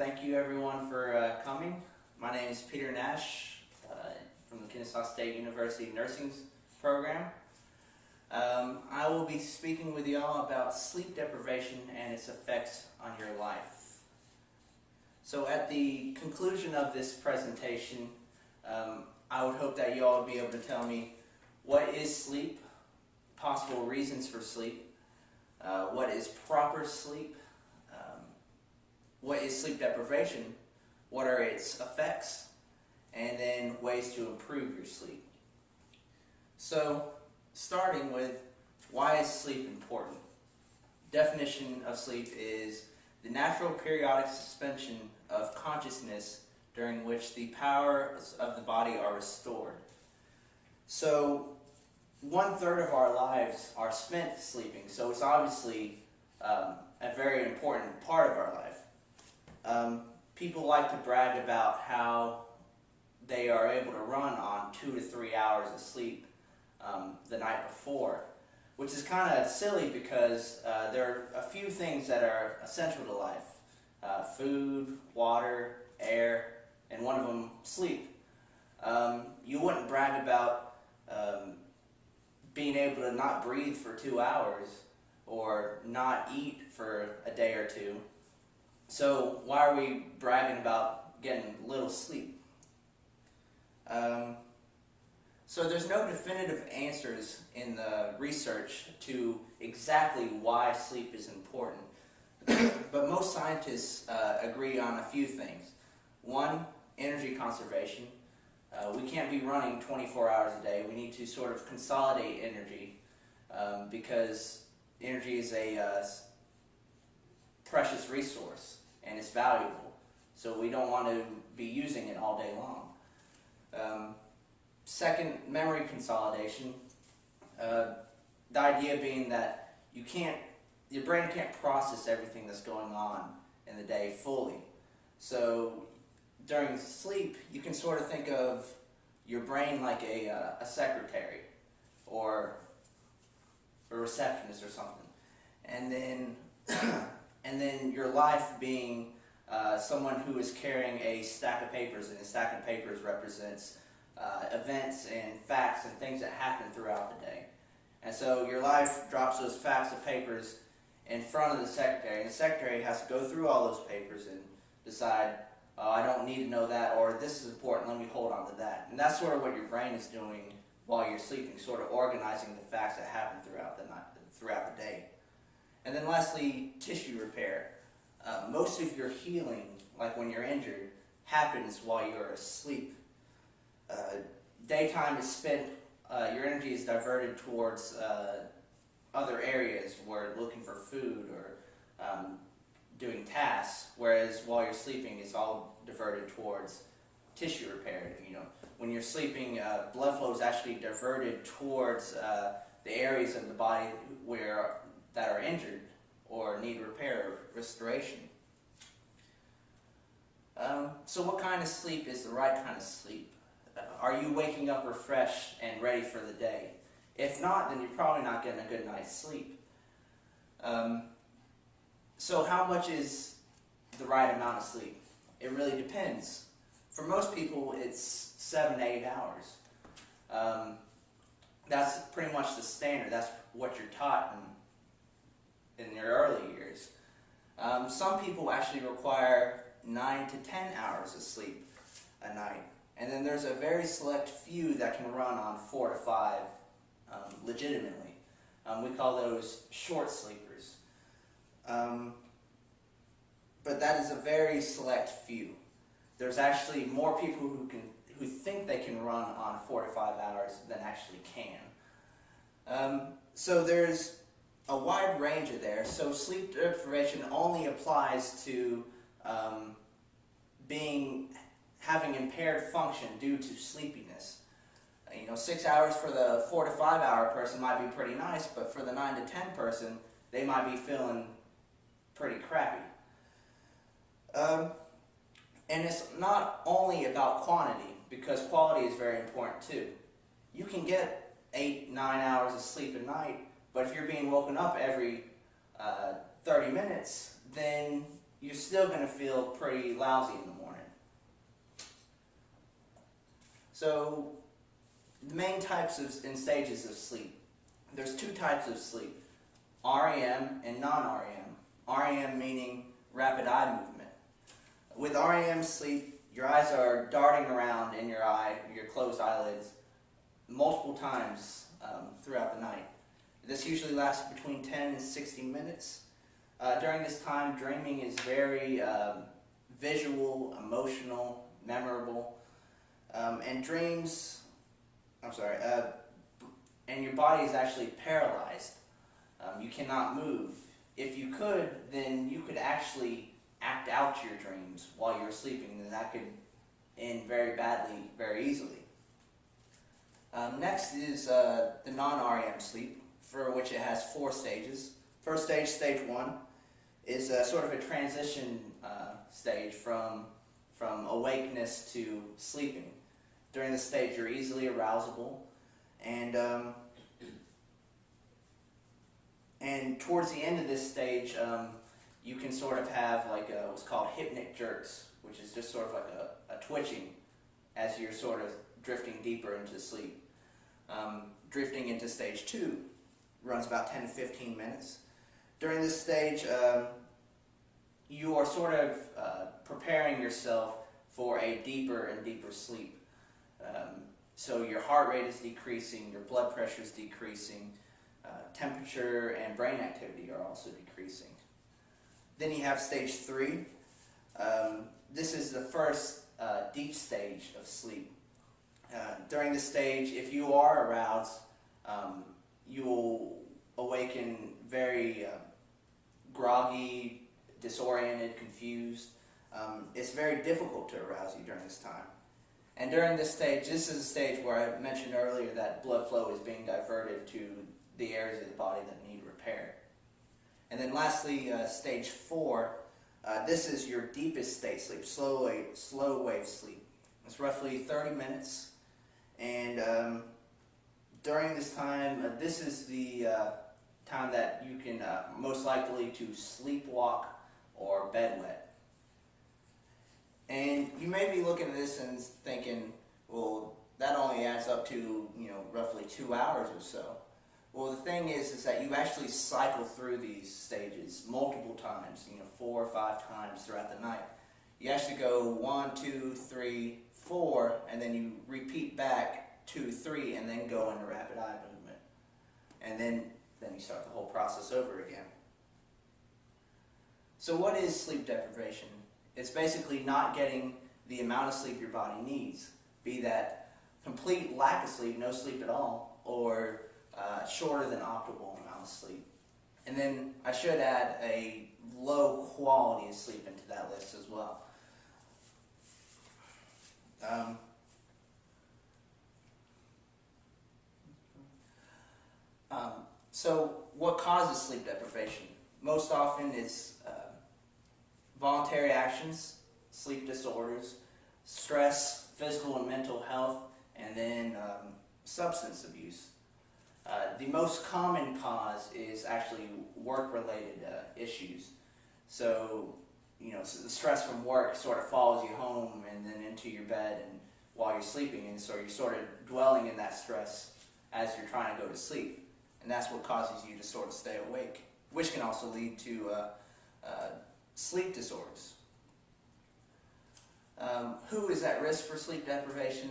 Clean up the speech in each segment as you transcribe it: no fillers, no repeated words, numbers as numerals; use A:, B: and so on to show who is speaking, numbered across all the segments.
A: thank you everyone for coming. My name is Peter Nash from the Kennesaw State University Nursing program. I will be speaking with you all about sleep deprivation and its effects on your life. So at the conclusion of this presentation, I would hope that you all would be able to tell me what is sleep, possible reasons for sleep, what is proper sleep, what is sleep deprivation, what are its effects, and then ways to improve your sleep. So, starting with why is sleep important? Definition of sleep is the natural periodic suspension of consciousness during which the powers of the body are restored. So, 1/3 of our lives are spent sleeping, so it's obviously a very important part of our life. People like to brag about how they are able to run on 2 to 3 hours of sleep the night before, which is kind of silly because there are a few things that are essential to life. Food, water, air, and one of them, sleep. You wouldn't brag about being able to not breathe for 2 hours or not eat for a day or two. So why are we bragging about getting little sleep? So there's no definitive answers in the research to exactly why sleep is important. But most scientists agree on a few things. One, energy conservation. We can't be running 24 hours a day. We need to sort of consolidate energy because energy is a precious resource and it's valuable. So we don't want to be using it all day long. Second, memory consolidation. The idea being that your brain can't process everything that's going on in the day fully. So during sleep, you can sort of think of your brain like a secretary or a receptionist or something, and then your life being someone who is carrying a stack of papers, and a stack of papers represents events and facts and things that happen throughout the day. And so your life drops those facts of papers in front of the secretary, and the secretary has to go through all those papers and decide, oh, I don't need to know that, or this is important, let me hold on to that. And that's sort of what your brain is doing while you're sleeping, sort of organizing the facts that happen throughout the day. And then lastly, tissue repair. Most of your healing, like when you're injured, happens while you're asleep. Daytime is spent, your energy is diverted towards other areas where looking for food or doing tasks, whereas while you're sleeping, it's all diverted towards tissue repair. When you're sleeping, blood flow is actually diverted towards the areas of the body that are injured or need repair or restoration. So what kind of sleep is the right kind of sleep? Are you waking up refreshed and ready for the day? If not, then you're probably not getting a good night's sleep. So how much is the right amount of sleep? It really depends. For most people, it's 7 to 8 hours. That's pretty much the standard. That's what you're taught in your early years. Some people actually require 9 to 10 hours of sleep a night. And then there's a very select few that can run on 4 to 5 legitimately. We call those short sleepers. But that is a very select few. There's actually more people who think they can run on 4 to 5 hours than actually can. So there's a wide range of there. So sleep deprivation only applies to having impaired function due to sleepiness. 6 hours for the 4 to 5 hour person might be pretty nice, but for the 9 to 10 person, they might be feeling pretty crappy. And it's not only about quantity, because quality is very important too. You can get 8, 9 hours of sleep a night, but if you're being woken up every 30 minutes, then you're still going to feel pretty lousy in the morning. So the main types and stages of sleep. There's two types of sleep, REM and non-REM. REM meaning rapid eye movement. With REM sleep, your eyes are darting around in your closed eyelids, multiple times throughout the night. This usually lasts between 10 and 60 minutes. During this time, dreaming is very visual, emotional, memorable, and and your body is actually paralyzed. You cannot move. If you could, then you could actually act out your dreams while you're sleeping, and that could end very badly, very easily. Next is the non-REM sleep, for which it has 4 stages. First stage, stage 1, is sort of a transition stage from awakeness to sleeping. During this stage, you're easily arousable, and towards the end of this stage, you can sort of have like what's called hypnic jerks, which is just sort of like a twitching as you're sort of drifting deeper into sleep. Drifting into stage 2 runs about 10 to 15 minutes. During this stage, you are sort of preparing yourself for a deeper and deeper sleep. So your heart rate is decreasing, your blood pressure is decreasing, temperature and brain activity are also decreasing. Then you have stage 3. This is the first deep stage of sleep. During this stage, if you are aroused, you will awaken very groggy, disoriented, confused. It's very difficult to arouse you during this time. And during this stage, this is a stage where I mentioned earlier that blood flow is being diverted to the areas of the body that need repair. And then lastly, stage 4, this is your deepest state sleep, slow wave sleep. It's roughly 30 minutes, and during this time, this is the time that you can most likely to sleepwalk or bedwet. And you may be looking at this and thinking, well, that only adds up to, roughly 2 hours or so. Well, the thing is that you actually cycle through these stages multiple times, 4 or 5 times throughout the night. You actually go 1, 2, 3, 4, and then you repeat back 2, 3, and then go into rapid eye movement. And then you start the whole process over again. So what is sleep deprivation? It's basically not getting the amount of sleep your body needs, be that complete lack of sleep, no sleep at all, or shorter than optimal amount of sleep. And then I should add a low quality of sleep into that list as well. So what causes sleep deprivation? Most often it's voluntary actions, sleep disorders, stress, physical and mental health, and then substance abuse. The most common cause is actually work-related issues. So, so the stress from work sort of follows you home and then into your bed and while you're sleeping, and so you're sort of dwelling in that stress as you're trying to go to sleep. And that's what causes you to sort of stay awake, which can also lead to sleep disorders. Who is at risk for sleep deprivation?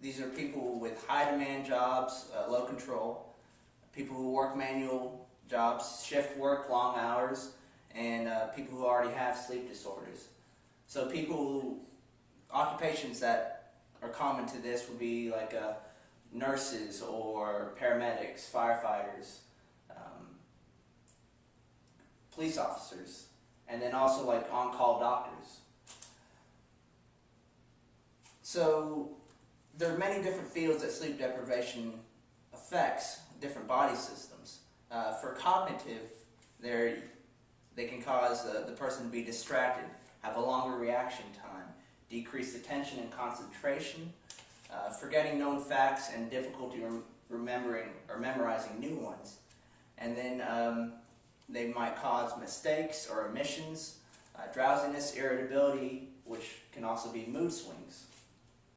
A: These are people with high demand jobs, low control, people who work manual jobs, shift work, long hours, and people who already have sleep disorders. So occupations that are common to this would be like nurses or paramedics, firefighters, police officers, and then also like on-call doctors. So there are many different fields that sleep deprivation affects different body systems. For cognitive, they can cause the person to be distracted, have a longer reaction time, decrease attention and concentration, forgetting known facts, and difficulty remembering or memorizing new ones. And then they might cause mistakes or omissions, Drowsiness, irritability, which can also be mood swings.